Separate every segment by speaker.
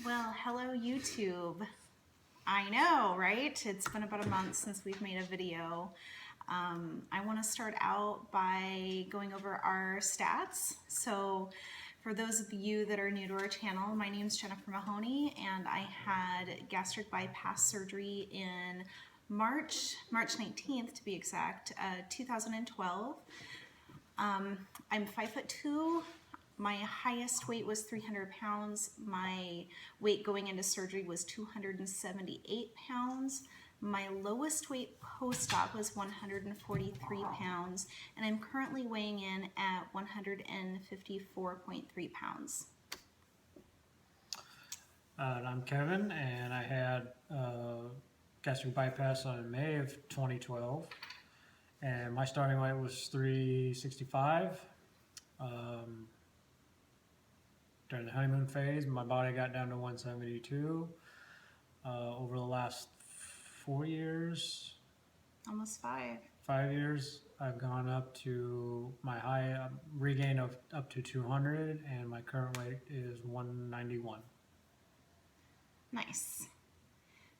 Speaker 1: Well, hello YouTube. I know, right? It's been about a month since we've made a video. I want to start out by going over our stats. So for those of you that are new to our channel, my name is Jennifer Mahoney and I had gastric bypass surgery in March 19th to be exact, 2012. I'm 5'2". My highest weight was 300 pounds. My weight going into surgery was 278 pounds. My lowest weight post-op was 143 pounds, and I'm currently weighing in at 154.3 pounds.
Speaker 2: I'm Kevin, and I had gastric bypass in May of 2012, and my starting weight was 365. During the honeymoon phase, my body got down to 172. Over the last 4 years,
Speaker 1: Almost 5.
Speaker 2: 5 years, I've gone up to my high regain of up to 200, and my current weight is 191.
Speaker 1: Nice.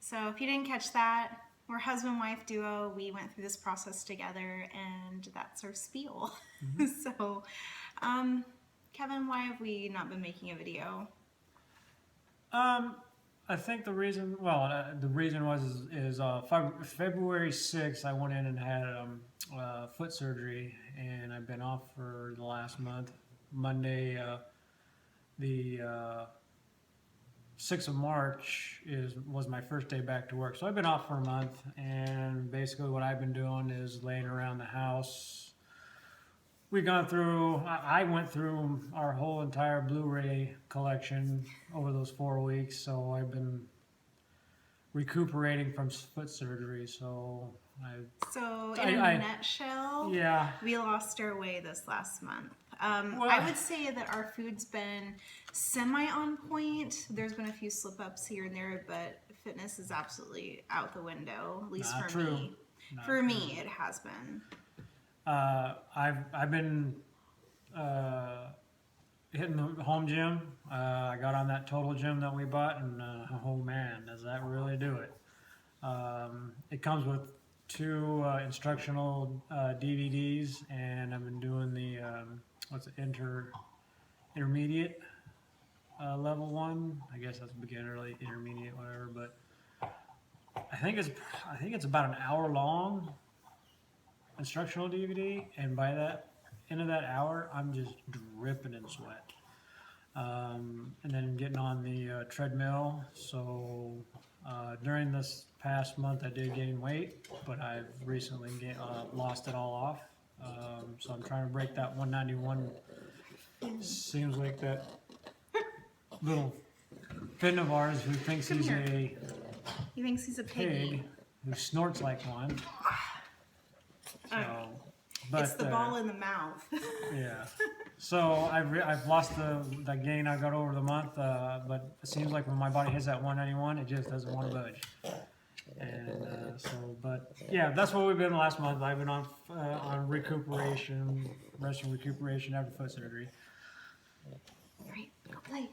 Speaker 1: So if you didn't catch that, we're husband-wife duo. We went through this process together, and that's our spiel. Mm-hmm. So, Kevin, why have we not been making a video?
Speaker 2: I think the reason, the reason was February 6th, I went in and had foot surgery, and I've been off for the last month. Monday, the 6th of March was my first day back to work. So I've been off for a month, and basically what I've been doing is laying around the house. I went through our whole entire Blu-ray collection over those 4 weeks, so I've been recuperating from foot surgery. So
Speaker 1: in a nutshell,
Speaker 2: yeah,
Speaker 1: we lost our way this last month. I would say that our food's been semi on point. There's been a few slip-ups here and there, but fitness is absolutely out the window, at least for me. For me, it has been.
Speaker 2: I've been hitting the home gym. I got on that Total Gym that we bought, and oh man, does that really do it. It comes with 2 instructional DVDs, and I've been doing the intermediate level 1. I guess that's beginner, intermediate, whatever. But I think it's about an hour long instructional DVD, and by that end of that hour, I'm just dripping in sweat. And then getting on the treadmill. So during this past month, I did gain weight, but I've recently lost it all off. So I'm trying to break that 191. Seems like that little fin of ours who thinks
Speaker 1: He thinks he's a pig
Speaker 2: who snorts like one. So, but,
Speaker 1: it's the ball in the mouth.
Speaker 2: Yeah. So I've lost the gain I got over the month, but it seems like when my body hits that 191, it just doesn't want to budge. And but yeah, that's what we've been the last month. I've been on recuperation, rest and recuperation after foot surgery.
Speaker 1: All right, go play.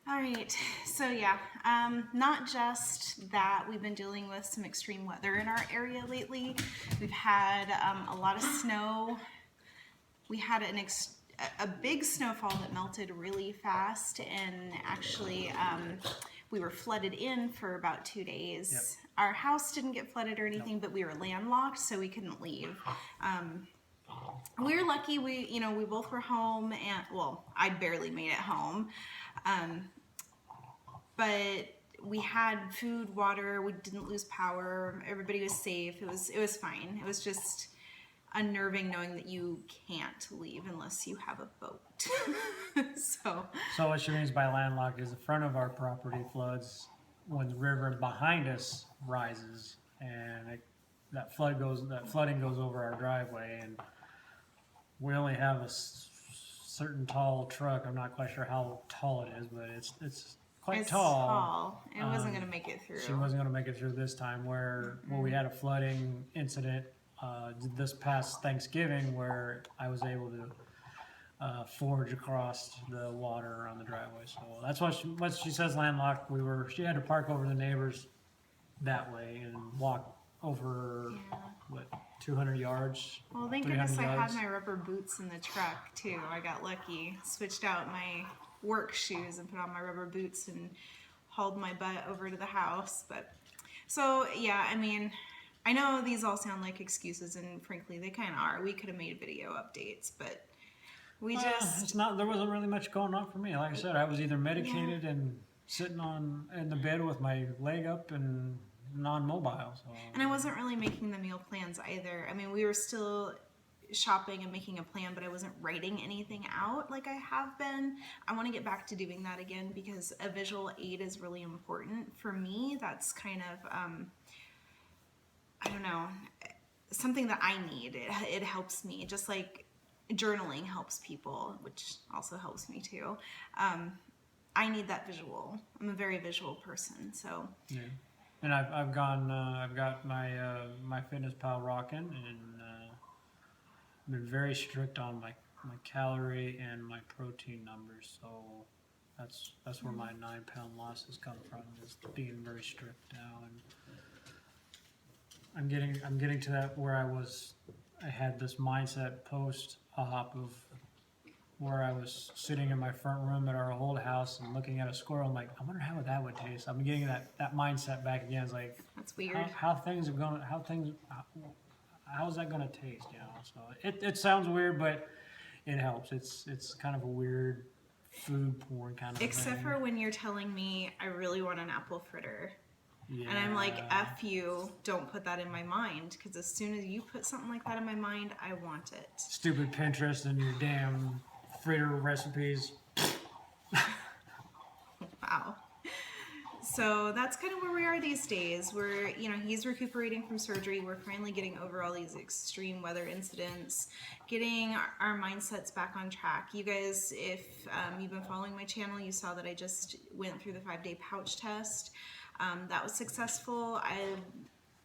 Speaker 1: All right, so yeah, not just that, we've been dealing with some extreme weather in our area lately. We've had a lot of snow. We had a big snowfall that melted really fast, and actually we were flooded in for about 2 days. Yep. Our house didn't get flooded or anything, but we were landlocked, so we couldn't leave. We were lucky. We both were home, and well, I barely made it home. But we had food, water, we didn't lose power, everybody was safe, it was fine. It was just unnerving knowing that you can't leave unless you have a boat. So
Speaker 2: what she means by landlocked is the front of our property floods when the river behind us rises, and that flooding goes over our driveway, and we only have a certain tall truck. I'm not quite sure how tall it is, but it's quite tall.
Speaker 1: It wasn't going to make it through.
Speaker 2: She wasn't going to make it through this time, where we had a flooding incident this past Thanksgiving, where I was able to forge across the water around the driveway. So that's what she says landlocked. She had to park over the neighbors that way and walk over,
Speaker 1: Yeah.
Speaker 2: what, 200 yards?
Speaker 1: Well, thank
Speaker 2: 300
Speaker 1: goodness I had
Speaker 2: yards?
Speaker 1: my rubber boots in the truck too. I got lucky. Switched out my work shoes and put on my rubber boots and hauled my butt over to the house. But so yeah, I mean, I know these all sound like excuses, and frankly, they kind of are. We could have made video updates, but we just
Speaker 2: It's not. There wasn't really much going on for me. Like I said, I was either medicated and sitting in the bed with my leg up and non-mobile. So.
Speaker 1: And I wasn't really making the meal plans either. I mean, we were still shopping and making a plan, but I wasn't writing anything out like I have been. I want to get back to doing that again because a visual aid is really important for me. That's kind of, I don't know, something that I need. It helps me, just like journaling helps people, which also helps me too. I need that visual. I'm a very visual person, so.
Speaker 2: Yeah. And I've got my my Fitness Pal rocking, and I've been very strict on my calorie and my protein numbers. So that's where my 9-pound loss has come from, just being very strict now. And I'm getting to that where I had this mindset post-op of where I was sitting in my front room at our old house and looking at a squirrel. I'm like, I wonder how that would taste. I'm getting that mindset back again. It's like,
Speaker 1: That's weird.
Speaker 2: how's that gonna taste? You know, so it sounds weird, but it helps. It's kind of a weird food porn kind of
Speaker 1: Except
Speaker 2: thing.
Speaker 1: for when you're telling me I really want an apple fritter.
Speaker 2: Yeah.
Speaker 1: And I'm like, F you, don't put that in my mind. Because as soon as you put something like that in my mind, I want it.
Speaker 2: Stupid Pinterest and your damn fritter recipes.
Speaker 1: Wow. So that's kind of where we are these days. He's recuperating from surgery. We're finally getting over all these extreme weather incidents, getting our mindsets back on track. You guys, if you've been following my channel, you saw that I just went through the 5-day pouch test. That was successful. I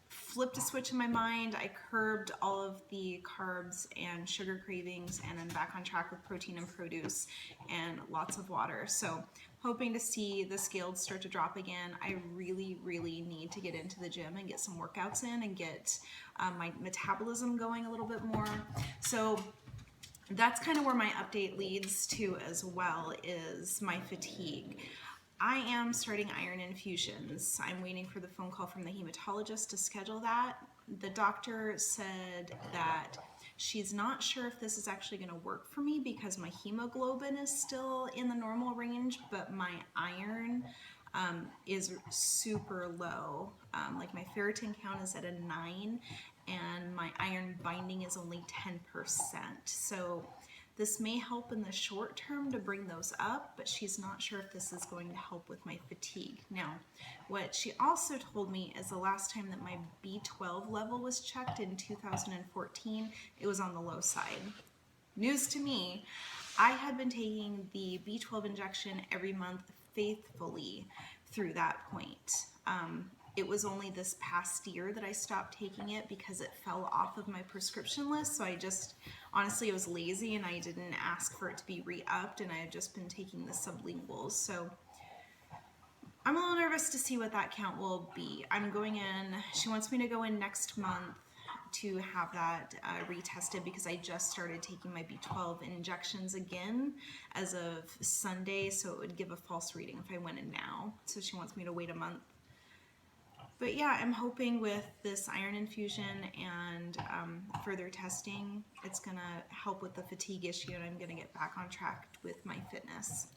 Speaker 1: flipped a switch in my mind. I curbed all of the carbs and sugar cravings, and I'm back on track with protein and produce and lots of water. So hoping to see the scales start to drop again. I really, really need to get into the gym and get some workouts in and get my metabolism going a little bit more. So that's kind of where my update leads to as well, is my fatigue. I am starting iron infusions. I'm waiting for the phone call from the hematologist to schedule that. The doctor said that she's not sure if this is actually going to work for me because my hemoglobin is still in the normal range, but my iron is super low. Like my ferritin count is at a 9 and my iron binding is only 10%. So this may help in the short term to bring those up, but she's not sure if this is going to help with my fatigue. Now, what she also told me is the last time that my B12 level was checked in 2014, it was on the low side. News to me, I had been taking the B12 injection every month faithfully through that point. It was only this past year that I stopped taking it because it fell off of my prescription list. So honestly, I was lazy and I didn't ask for it to be re-upped, and I had just been taking the sublinguals. So I'm a little nervous to see what that count will be. I'm going in, she wants me to go in next month to have that retested because I just started taking my B12 injections again as of Sunday, so it would give a false reading if I went in now. So she wants me to wait a month. But yeah, I'm hoping with this iron infusion and further testing, it's going to help with the fatigue issue, and I'm going to get back on track with my fitness.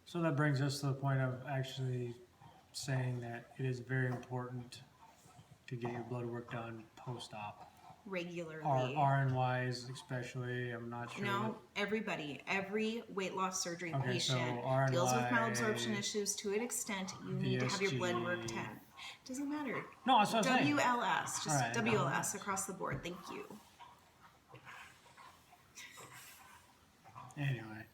Speaker 2: So that brings us to the point of actually saying that it is very important to get your blood work done post-op.
Speaker 1: Regularly.
Speaker 2: RNYs especially, I'm not sure.
Speaker 1: No, everybody, every weight loss surgery
Speaker 2: Okay,
Speaker 1: patient
Speaker 2: so RNY,
Speaker 1: deals with malabsorption issues to an extent. You need to have your blood work done. Doesn't matter.
Speaker 2: No, that's what I'm saying.
Speaker 1: WLS, just
Speaker 2: All right,
Speaker 1: WLS across the board. Thank you.
Speaker 2: Anyway,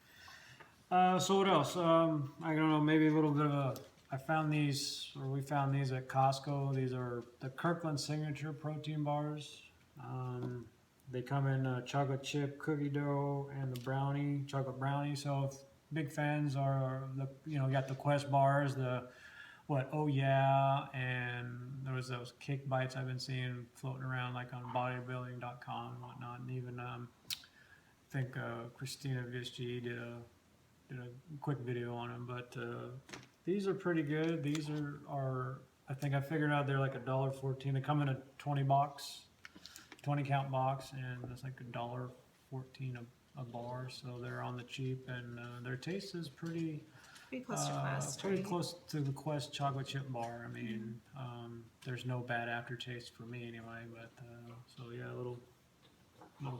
Speaker 2: so what else? I don't know, maybe a little bit of we found these at Costco. These are the Kirkland Signature protein bars. They come in chocolate chip cookie dough and the brownie, chocolate brownie. So if big fans are the, you know, got the Quest bars, the what, oh yeah, and there was those kick bites I've been seeing floating around like on bodybuilding.com and whatnot, and even I think Christina Visci did a quick video on them. But these are pretty good. These are I think I figured out they're like $1.14. They come in a 20 count box, and it's like $1.14 a bar. So they're on the cheap, and their taste is pretty
Speaker 1: close to Quest.
Speaker 2: pretty
Speaker 1: Right?
Speaker 2: close to the Quest chocolate chip bar. I mean, there's no bad aftertaste for me anyway. But so yeah, a little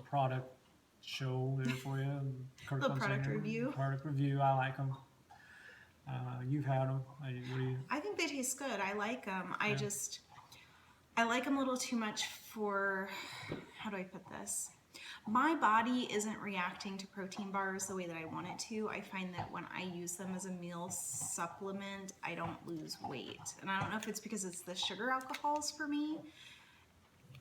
Speaker 2: product show there for you. Kirk
Speaker 1: Little product
Speaker 2: Hunsinger,
Speaker 1: review.
Speaker 2: Product review. I like them. You've had them. What do you?
Speaker 1: I think they taste good. I like them.
Speaker 2: Yeah.
Speaker 1: I like them a little too much for, how do I put this? My body isn't reacting to protein bars the way that I want it to. I find that when I use them as a meal supplement, I don't lose weight. And I don't know if it's because it's the sugar alcohols for me.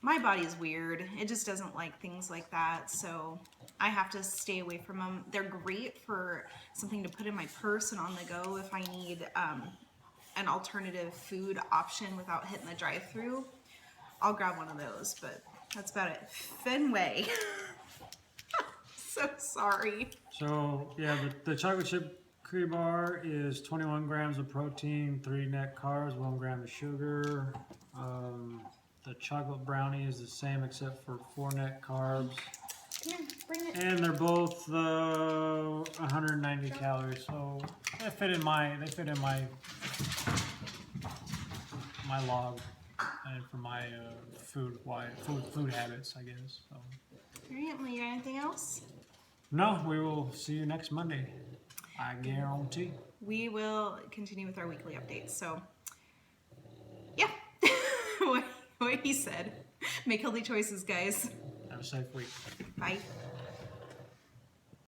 Speaker 1: My body is weird. It just doesn't like things like that. So I have to stay away from them. They're great for something to put in my purse and on the go if I need an alternative food option without hitting the drive-thru. I'll grab one of those, but that's about it. Fenway. So sorry.
Speaker 2: So yeah, the chocolate chip cookie bar is 21 grams of protein, 3 net carbs, 1 gram of sugar. The chocolate brownie is the same except for 4 net carbs.
Speaker 1: Come here, bring it.
Speaker 2: And they're both 190 calories, so they fit in my log and for my food habits, I guess. So.
Speaker 1: All right, Emily, you got anything else?
Speaker 2: No, we will see you next Monday. I guarantee.
Speaker 1: We will continue with our weekly updates. So, yeah, what he said. Make healthy choices, guys.
Speaker 2: Have a safe week.
Speaker 1: Bye.